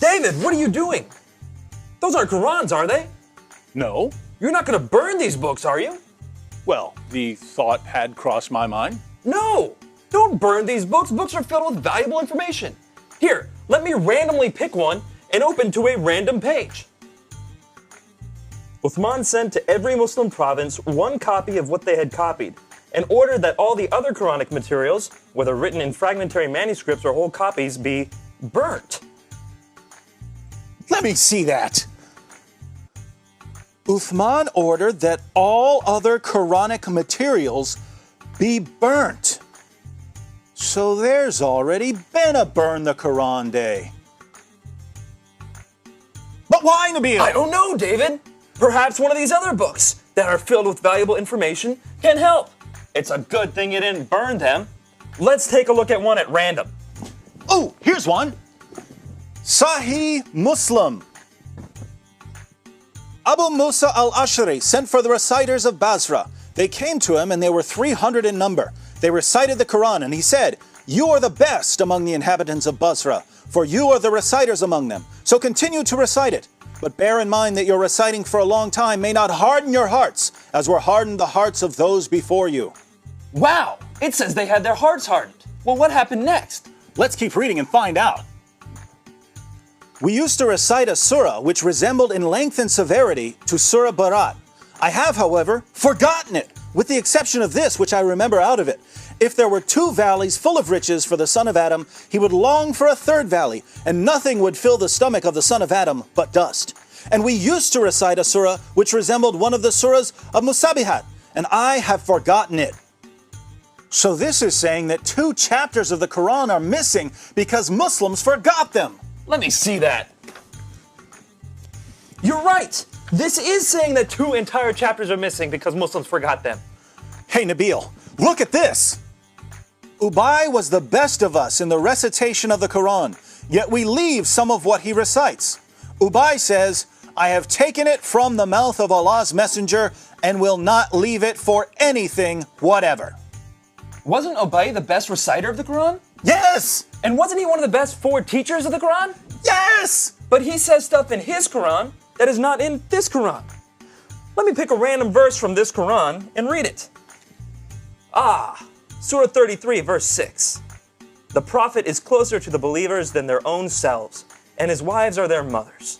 David, what are you doing? Those aren't Qurans, are they? No. You're not going to burn these books, are you? Well, the thought had crossed my mind. No! Don't burn these books. Books are filled with valuable information. Here, let me randomly pick one and open to a random page. Uthman sent to every Muslim province one copy of what they had copied and ordered that all the other Quranic materials, whether written in fragmentary manuscripts or whole copies, be burnt. Let me see that. Uthman ordered that all other Quranic materials be burnt. So there's already been a Burn the Quran Day. But why, Nabil? I don't know, David. Perhaps one of these other books that are filled with valuable information can help. It's a good thing you didn't burn them. Let's take a look at one at random. Oh, here's one. Sahih Muslim. Abu Musa al-Ash'ari sent for the reciters of Basra. They came to him and they were 300 in number. They recited the Quran and he said, "You are the best among the inhabitants of Basra, for you are the reciters among them. So continue to recite it. But bear in mind that your reciting for a long time may not harden your hearts, as were hardened the hearts of those before you." Wow, it says they had their hearts hardened. Well, what happened next? Let's keep reading and find out. We used to recite a surah which resembled in length and severity to Surah Barat. I have, however, forgotten it, with the exception of this, which I remember out of it. If there were 2 valleys full of riches for the son of Adam, he would long for a 3rd valley, and nothing would fill the stomach of the son of Adam but dust. And we used to recite a surah which resembled one of the surahs of Musabihat, and I have forgotten it. So this is saying that 2 chapters of the Quran are missing because Muslims forgot them. Let me see that. You're right. This is saying that 2 entire chapters are missing because Muslims forgot them. Hey Nabil, look at this. Ubay was the best of us in the recitation of the Quran, yet we leave some of what he recites. Ubay says, "I have taken it from the mouth of Allah's messenger and will not leave it for anything whatever." Wasn't Ubay the best reciter of the Quran? Yes! And wasn't he one of the best 4 teachers of the Quran? Yes! But he says stuff in his Quran that is not in this Quran. Let me pick a random verse from this Quran and read it. Surah 33, verse 6. The Prophet is closer to the believers than their own selves, and his wives are their mothers.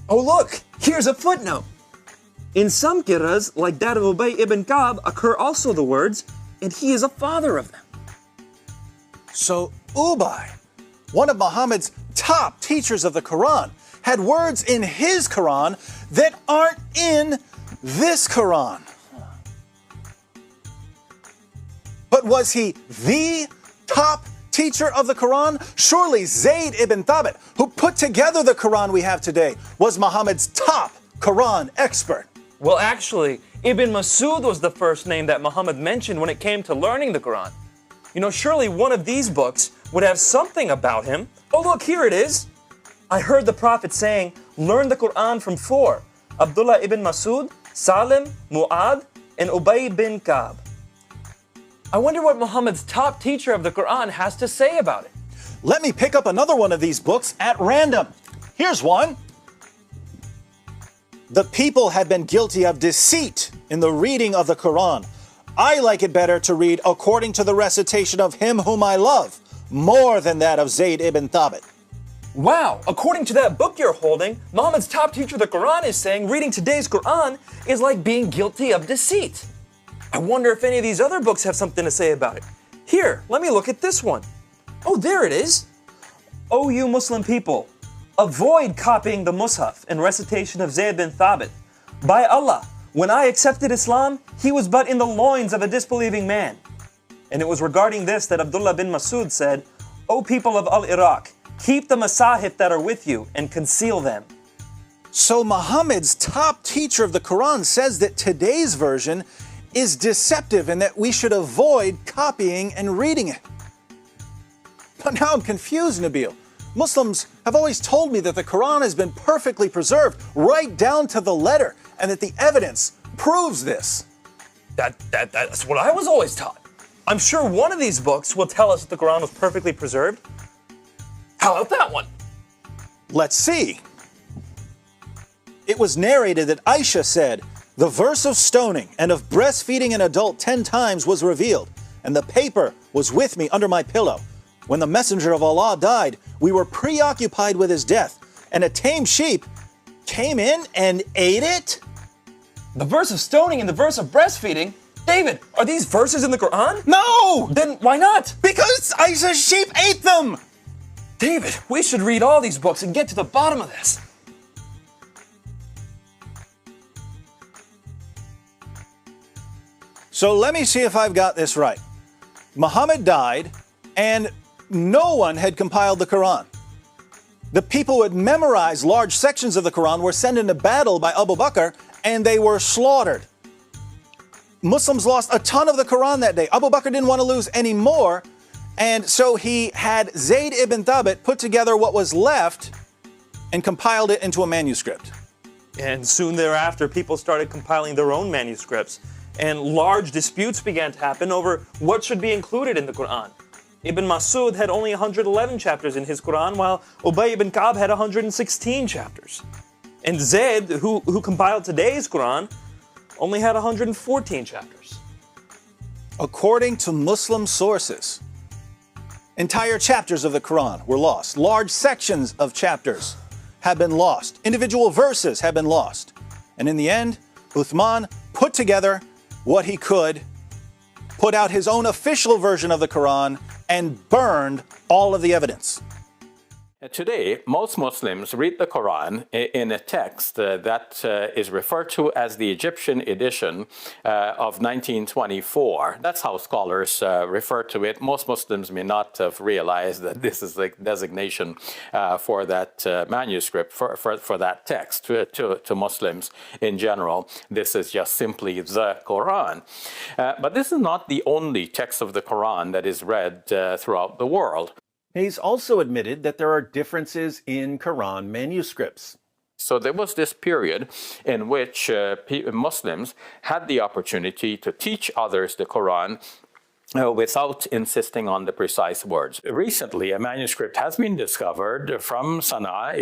Oh look, here's a footnote. In some qira'as, like that of Ubay ibn Ka'b, occur also the words, "and he is a father of them." So Ubay, one of Muhammad's top teachers of the Quran, had words in his Quran that aren't in this Quran. But was he the top teacher of the Quran? Surely Zayd ibn Thabit, who put together the Quran we have today, was Muhammad's top Quran expert. Well, actually, Ibn Masud was the first name that Muhammad mentioned when it came to learning the Quran. You know, surely one of these books would have something about him. Oh, look, here it is. I heard the Prophet saying, "Learn the Quran from 4, Abdullah ibn Masud, Salim, Mu'ad, and Ubay bin Ka'b." I wonder what Muhammad's top teacher of the Quran has to say about it. Let me pick up another one of these books at random. Here's one. The people had been guilty of deceit in the reading of the Quran. I like it better to read according to the recitation of him whom I love, more than that of Zayd ibn Thabit. Wow, according to that book you're holding, Muhammad's top teacher of the Quran is saying reading today's Quran is like being guilty of deceit. I wonder if any of these other books have something to say about it. Here, let me look at this one. Oh, there it is. O you Muslim people, avoid copying the Mus'haf and recitation of Zayd bin Thabit. By Allah, when I accepted Islam, he was but in the loins of a disbelieving man. And it was regarding this that Abdullah bin Masud said, "O people of Al-Iraq, keep the masahif that are with you and conceal them." So Muhammad's top teacher of the Quran says that today's version is deceptive and that we should avoid copying and reading it. But now I'm confused, Nabil. Muslims have always told me that the Quran has been perfectly preserved right down to the letter and that the evidence proves this. That's what I was always taught. I'm sure one of these books will tell us that the Quran was perfectly preserved. How about that one? Let's see. It was narrated that Aisha said, "The verse of stoning and of breastfeeding an adult 10 times was revealed, and the paper was with me under my pillow. When the messenger of Allah died, we were preoccupied with his death, and a tame sheep came in and ate it?" The verse of stoning and the verse of breastfeeding? David, are these verses in the Quran? No! Then why not? Because Aisha's sheep ate them! David, we should read all these books and get to the bottom of this. So let me see if I've got this right. Muhammad died, and no one had compiled the Quran. The people who had memorized large sections of the Quran were sent into battle by Abu Bakr, and they were slaughtered. Muslims lost a ton of the Quran that day. Abu Bakr didn't want to lose any more, and so he had Zayd ibn Thabit put together what was left and compiled it into a manuscript. And soon thereafter, people started compiling their own manuscripts, and large disputes began to happen over what should be included in the Quran. Ibn Masud had only 111 chapters in his Quran, while Ubay ibn Ka'b had 116 chapters. And Zayd, who compiled today's Quran, only had 114 chapters. According to Muslim sources, entire chapters of the Quran were lost. Large sections of chapters have been lost. Individual verses have been lost. And in the end, Uthman put together what he could, put out his own official version of the Quran, and burned all of the evidence. Today, most Muslims read the Quran in a text that is referred to as the Egyptian edition of 1924. That's how scholars refer to it. Most Muslims may not have realized that this is the designation for that manuscript, for that text. To Muslims in general, this is just simply the Quran. But this is not the only text of the Quran that is read throughout the world. He's also admitted that there are differences in Quran manuscripts. So there was this period in which Muslims had the opportunity to teach others the Quran without insisting on the precise words. Recently, a manuscript has been discovered from Sana'a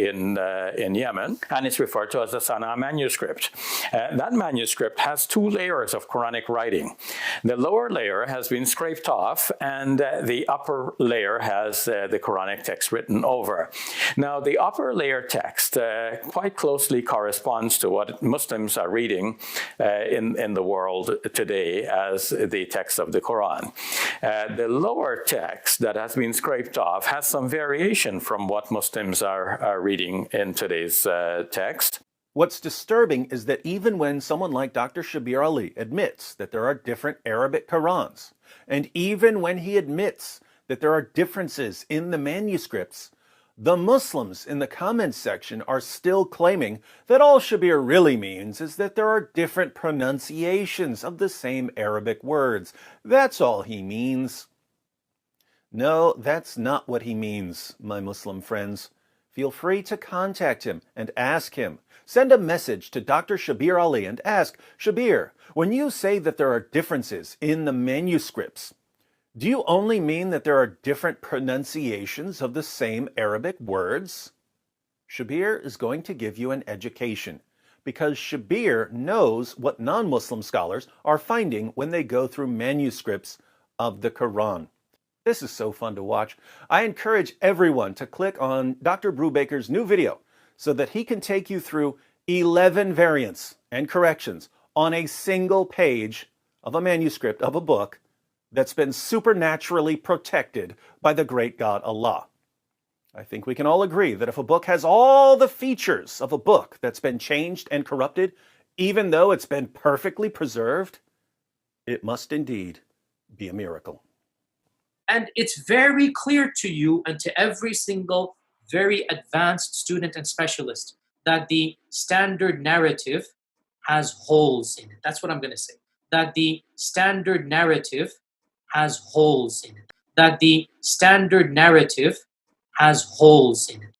in Yemen, and it's referred to as the Sana'a manuscript. That manuscript has 2 layers of Quranic writing. The lower layer has been scraped off, and the upper layer has the Quranic text written over. Now, the upper layer text quite closely corresponds to what Muslims are reading in the world today as the text of the Quran. The lower text that has been scraped off has some variation from what Muslims are reading in today's text. What's disturbing is that even when someone like Dr. Shabir Ali admits that there are different Arabic Qurans, and even when he admits that there are differences in the manuscripts, the Muslims in the comments section are still claiming that all Shabir really means is that there are different pronunciations of the same Arabic words. That's all he means. No, that's not what he means, my Muslim friends. Feel free to contact him and ask him. Send a message to Dr. Shabir Ali and ask, Shabir, when you say that there are differences in the manuscripts, do you only mean that there are different pronunciations of the same Arabic words? Shabir is going to give you an education, because Shabir knows what non-Muslim scholars are finding when they go through manuscripts of the Quran. This is so fun to watch. I encourage everyone to click on Dr. Brubaker's new video so that he can take you through 11 variants and corrections on a single page of a manuscript of a book that's been supernaturally protected by the great God Allah. I think we can all agree that if a book has all the features of a book that's been changed and corrupted, even though it's been perfectly preserved, it must indeed be a miracle. And it's very clear to you and to every single very advanced student and specialist that the standard narrative has holes in it. That's what I'm going to say. That the standard narrative has holes in it. That the standard narrative has holes in it.